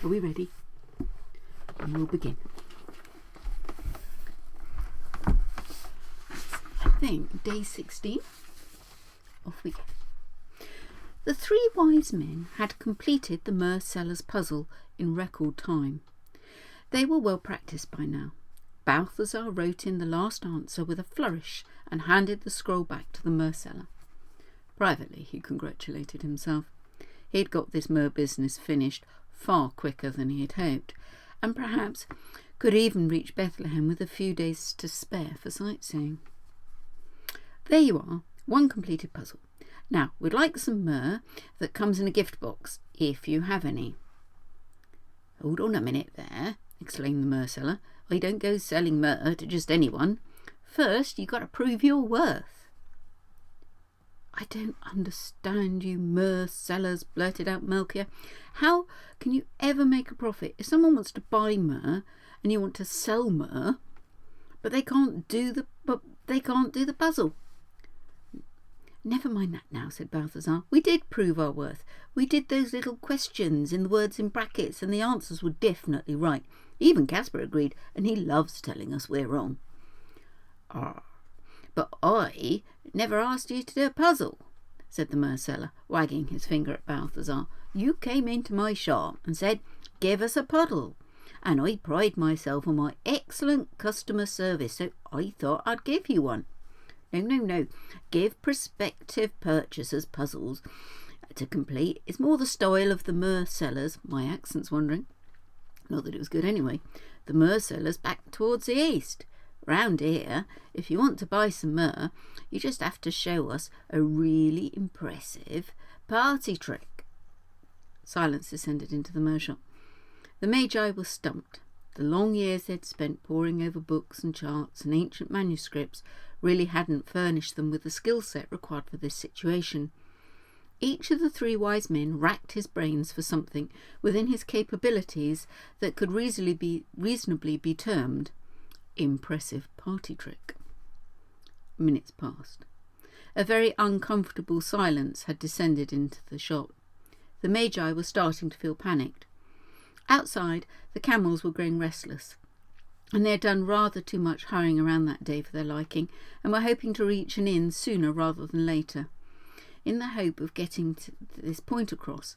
Are we ready? And we'll begin. I think day 16. Off we go. The three wise men had completed the Myrrh seller's puzzle in record time. They were well practised by now. Balthazar wrote in the last answer with a flourish and handed the scroll back to the Myrrh seller. Privately, he congratulated himself. He had got this Myrrh business finished far quicker than he had hoped, and perhaps could even reach Bethlehem with a few days to spare for sightseeing. There you are, one completed puzzle. Now, we'd like some myrrh that comes in a gift box, if you have any. Hold on a minute there, exclaimed the myrrh seller. I don't go selling myrrh to just anyone. First, you got to prove your worth. I don't understand you myrrh sellers, blurted out Melchior. How can you ever make a profit if someone wants to buy myrrh and you want to sell myrrh, but they can't do the puzzle? Never mind that now, said Balthazar. We did prove our worth. We did those little questions in the words in brackets, and the answers were definitely right. Even Caspar agreed, and he loves telling us we're wrong. But I never asked you to do a puzzle, said the myrrh seller, wagging his finger at Balthazar. You came into my shop and said, give us a puddle, and I pride myself on my excellent customer service, so I thought I'd give you one. No. Give prospective purchasers puzzles to complete is more the style of the myrrh sellers. My accent's wandering. Not that it was good anyway. The myrrh sellers back towards the east. Round here, if you want to buy some myrrh, you just have to show us a really impressive party trick. Silence descended into the myrrh shop. The Magi were stumped. The long years they'd spent poring over books and charts and ancient manuscripts really hadn't furnished them with the skill set required for this situation. Each of the three wise men racked his brains for something within his capabilities that could reasonably be termed impressive party trick. Minutes passed. A very uncomfortable silence had descended into the shop. The Magi were starting to feel panicked. Outside, the camels were growing restless, and they had done rather too much hurrying around that day for their liking, and were hoping to reach an inn sooner rather than later. In the hope of getting this point across,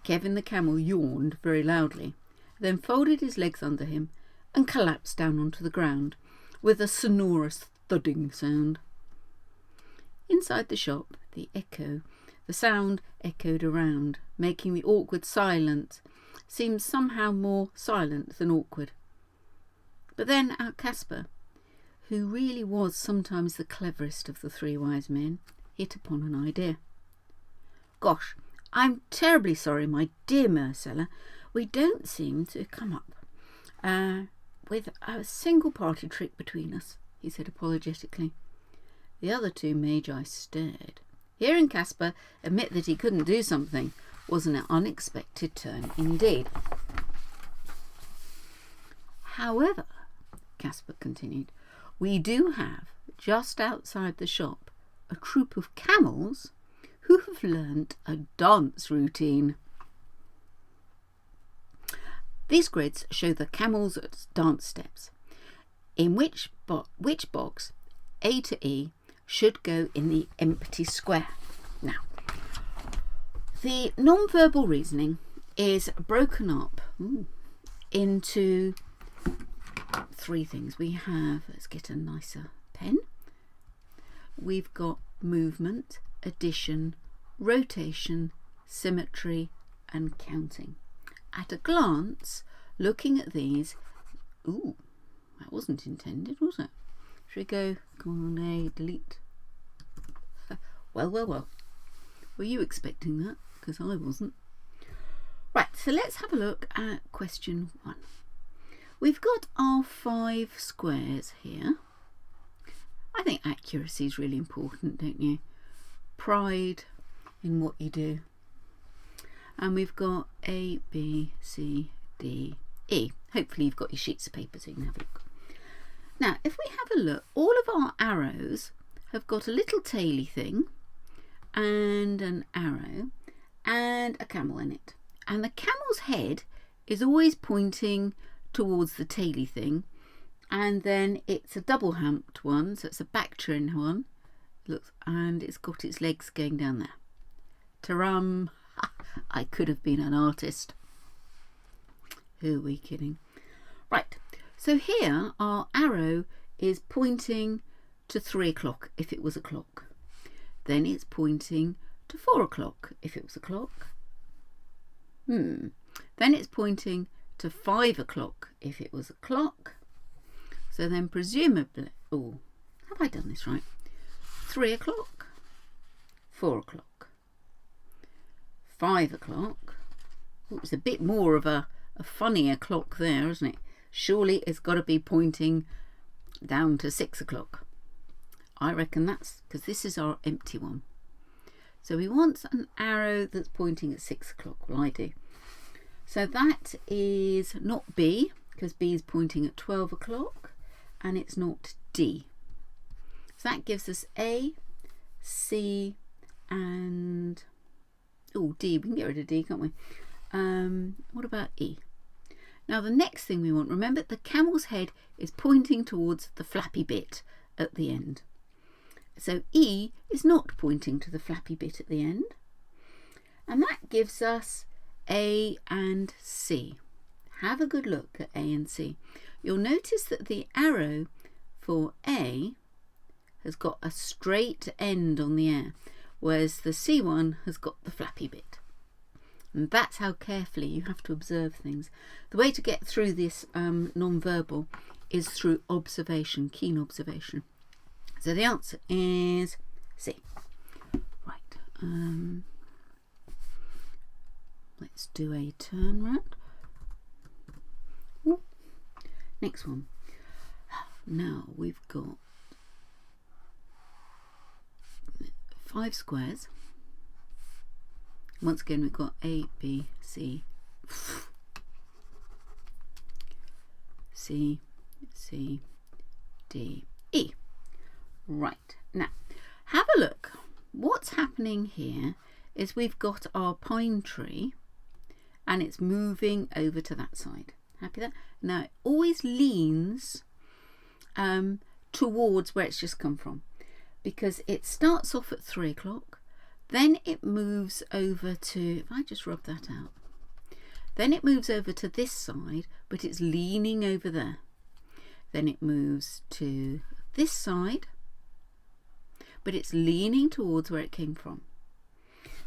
Kevin the camel yawned very loudly, then folded his legs under him and collapsed down onto the ground with a sonorous thudding sound. Inside the shop, the sound echoed around, making the awkward silence seem somehow more silent than awkward. But then our Caspar, who really was sometimes the cleverest of the three wise men, hit upon an idea. Gosh, I'm terribly sorry, my dear myrrh seller. We don't seem to come up with a single party trick between us, he said apologetically. The other two Magi stared. Hearing Caspar admit that he couldn't do something was an unexpected turn indeed. However, Caspar continued, we do have, just outside the shop, a troop of camels who have learnt a dance routine. These grids show the camels' dance steps, in which box A to E should go in the empty square. Now, the non-verbal reasoning is broken up into three things. We have, let's get a nicer pen. We've got movement, addition, rotation, symmetry, and counting. At a glance, looking at these, that wasn't intended, was it? Should we go, Command A, delete? Well. Were you expecting that? Because I wasn't. Right, so let's have a look at question 1. We've got our 5 squares here. I think accuracy is really important, don't you? Pride in what you do. And we've got A, B, C, D, E. Hopefully you've got your sheets of paper so you can have a look. Now, if we have a look, all of our arrows have got a little taily thing and an arrow and a camel in it. And the camel's head is always pointing towards the taily thing, and then it's a double humped one, so it's a Bactrian one. Looks, and it's got its legs going down there. Taram! I could have been an artist. Who are we kidding? Right, so here our arrow is pointing to 3 o'clock if it was a clock. Then it's pointing to 4 o'clock if it was a clock. Then it's pointing to 5 o'clock if it was a clock. So then presumably, oh, have I done this right? 3 o'clock, 4 o'clock, 5 o'clock. Oh, it's a bit more of a funnier clock there, isn't it? Surely it's got to be pointing down to 6 o'clock. I reckon that's because this is our empty one. So we want an arrow that's pointing at 6 o'clock. Well, I do. So that is not B, because B is pointing at 12 o'clock, and it's not D. So that gives us A, C, and D. We can get rid of D, can't we? What about E? Now the next thing we want, remember the camel's head is pointing towards the flappy bit at the end. So E is not pointing to the flappy bit at the end. And that gives us A and C. Have a good look at A and C. You'll notice that the arrow for A has got a straight end on the air, whereas the C one has got the flappy bit. And that's how carefully you have to observe things. The way to get through this non-verbal is through observation, keen observation. So the answer is C. Right. Let's do a turn round. Ooh. Next one. Now we've got 5 squares. Once again, we've got A, B, C, C, C, D, E. Right, now have a look. What's happening here is we've got our pine tree and it's moving over to that side. Happy with that? Now it always leans towards where it's just come from, because it starts off at 3 o'clock, then it moves over to, if I just rub that out, then it moves over to this side, but it's leaning over there. Then it moves to this side, but it's leaning towards where it came from.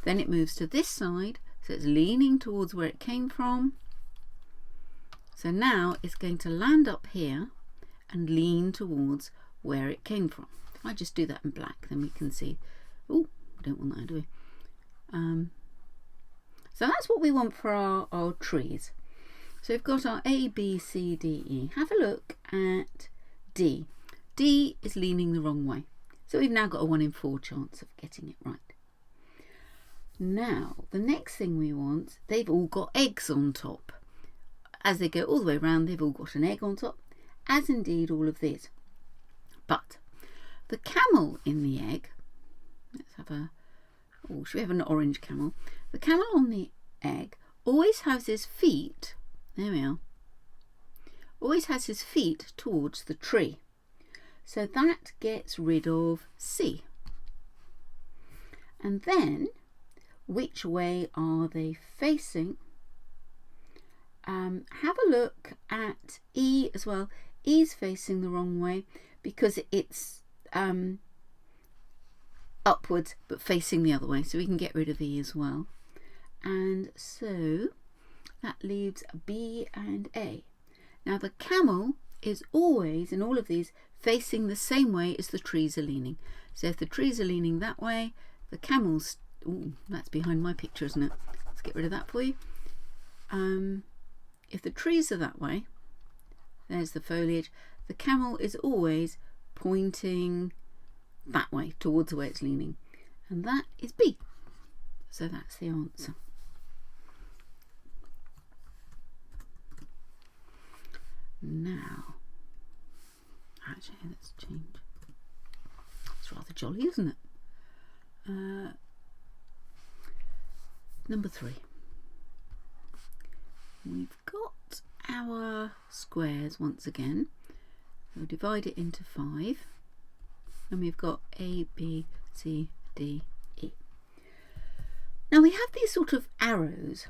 Then it moves to this side, so it's leaning towards where it came from. So now it's going to land up here and lean towards where it came from. If I just do that in black, then we can see. Oh, I don't want that, do we? So that's what we want for our trees. So we've got our A, B, C, D, E. Have a look at D. D is leaning the wrong way. So we've now got a 1 in 4 chance of getting it right. Now, the next thing we want, they've all got eggs on top. As they go all the way around, they've all got an egg on top, as indeed all of these. But the camel in the egg, let's have a, should we have an orange camel? The camel on the egg always has his feet, there we are, always has his feet towards the tree. So that gets rid of C. And then, which way are they facing? Have a look at E as well. E's facing the wrong way because it's upwards but facing the other way. So we can get rid of E as well. And so that leaves B and A. Now the camel is always, in all of these, facing the same way as the trees are leaning. So if the trees are leaning that way, the camel's, that's behind my picture, isn't it? Let's get rid of that for you. If the trees are that way, there's the foliage, the camel is always pointing that way, towards the way it's leaning. And that is B. So that's the answer. Now, actually, let's change. It's rather jolly, isn't it? Number 3. we've got our squares once again. We'll divide it into 5, and we've got A, B, C, D, E. Now we have these sort of arrows,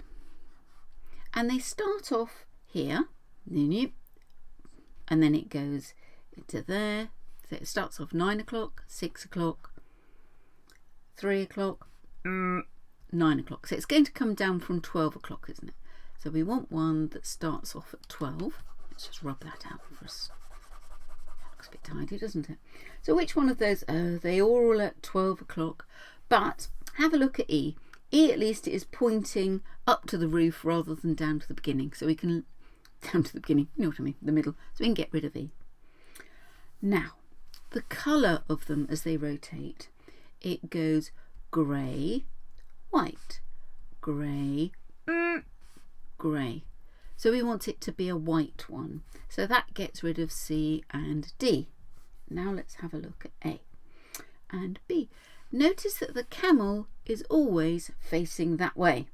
and they start off here, and then it goes into there. So it starts off 9 o'clock, 6 o'clock, 3 o'clock, 9 o'clock. So it's going to come down from 12 o'clock, isn't it? So we want one that starts off at 12. Let's just rub that out for us. That looks a bit tidy, doesn't it? So which one of those? Oh, they all at 12 o'clock. But have a look at E. E at least is pointing up to the roof rather than down to the beginning. So we can, down to the beginning, you know what I mean, the middle. So we can get rid of E. Now, the colour of them as they rotate, it goes grey, white, grey, grey. So we want it to be a white one. So that gets rid of C and D. Now let's have a look at A and B. Notice that the camel is always facing that way.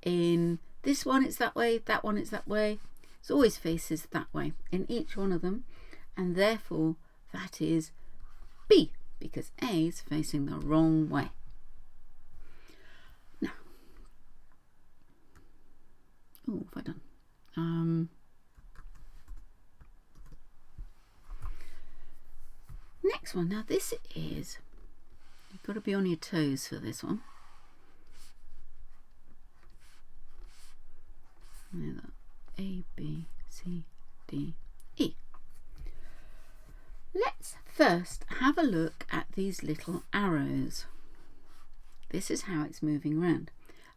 In this one it's that way, that one it's that way. It always faces that way in each one of them, and therefore that is B, because A is facing the wrong way. Now, oh, what have I done? Next one. Now this is, you've got to be on your toes for this one. There, A, B, C, D, E. Let's first have a look at these little arrows. This is how it's moving around.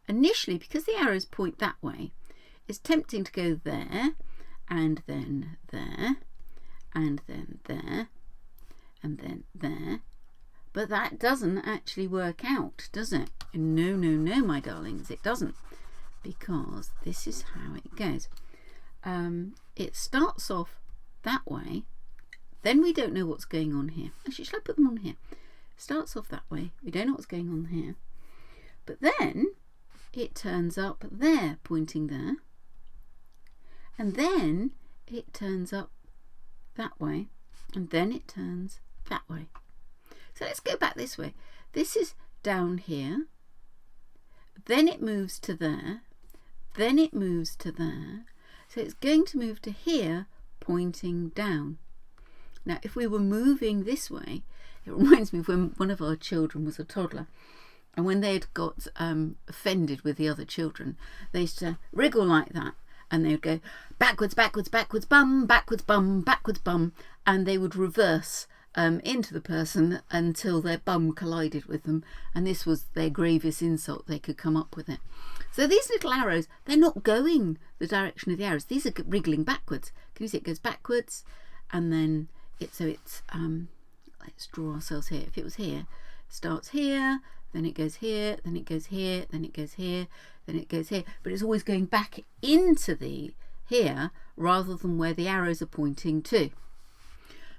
Initially, because the arrows point that way, it's tempting to go there, and then there, and then there, and then there. But that doesn't actually work out, does it? No, no, no, my darlings, it doesn't. Because this is how it goes. It starts off that way. Then we don't know what's going on here. Actually, shall I put them on here? Starts off that way. We don't know what's going on here. But then it turns up there, pointing there. And then it turns up that way. And then it turns that way. So let's go back this way. This is down here. Then it moves to there. Then it moves to there. So it's going to move to here, pointing down. Now, if we were moving this way, it reminds me of when one of our children was a toddler, and when they had got offended with the other children, they used to wriggle like that, and they would go backwards, backwards, backwards, bum, backwards, bum, backwards, bum, and they would reverse into the person until their bum collided with them, and this was their gravest insult they could come up with it. So these little arrows, they're not going the direction of the arrows. These are wriggling backwards. Can you see it goes backwards, and then it's let's draw ourselves here. If it was here, it starts here, then it goes here, then it goes here, then it goes here, then it goes here, but it's always going back into the here rather than where the arrows are pointing to.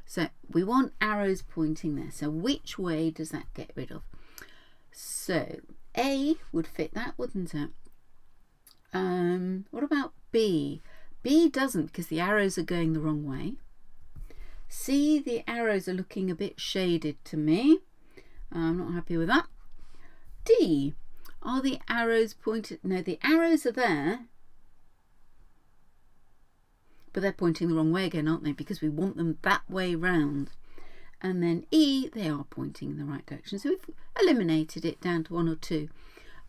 So we want arrows pointing there. So which way does that get rid of? So A would fit that, wouldn't it? What about B? B doesn't, because the arrows are going the wrong way. C, the arrows are looking a bit shaded to me. I'm not happy with that. D, are the arrows pointed? No, the arrows are there, but they're pointing the wrong way again, aren't they? Because we want them that way round. And then E, they are pointing in the right direction. So we've eliminated it down to 1 or 2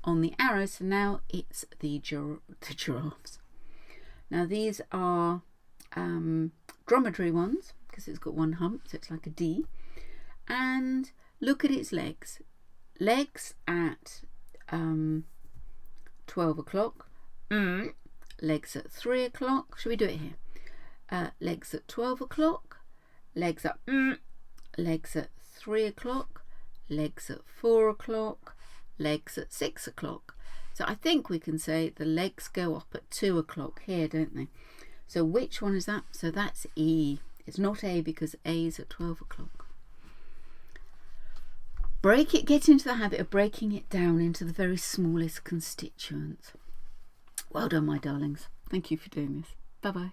on the arrows. So now it's the giraffes. Now these are dromedary ones, because it's got one hump, so it's like a D. And look at its legs. Legs at 12 o'clock. Legs at 3 o'clock. Should we do it here? Legs at 12 o'clock. Legs at legs at 3 o'clock. Legs at 4 o'clock. Legs at 6 o'clock. So I think we can say the legs go up at 2 o'clock here, don't they? So which one is that? So that's E. It's not A, because A is at 12 o'clock. Get into the habit of breaking it down into the very smallest constituents. Well done, my darlings. Thank you for doing this. Bye-bye.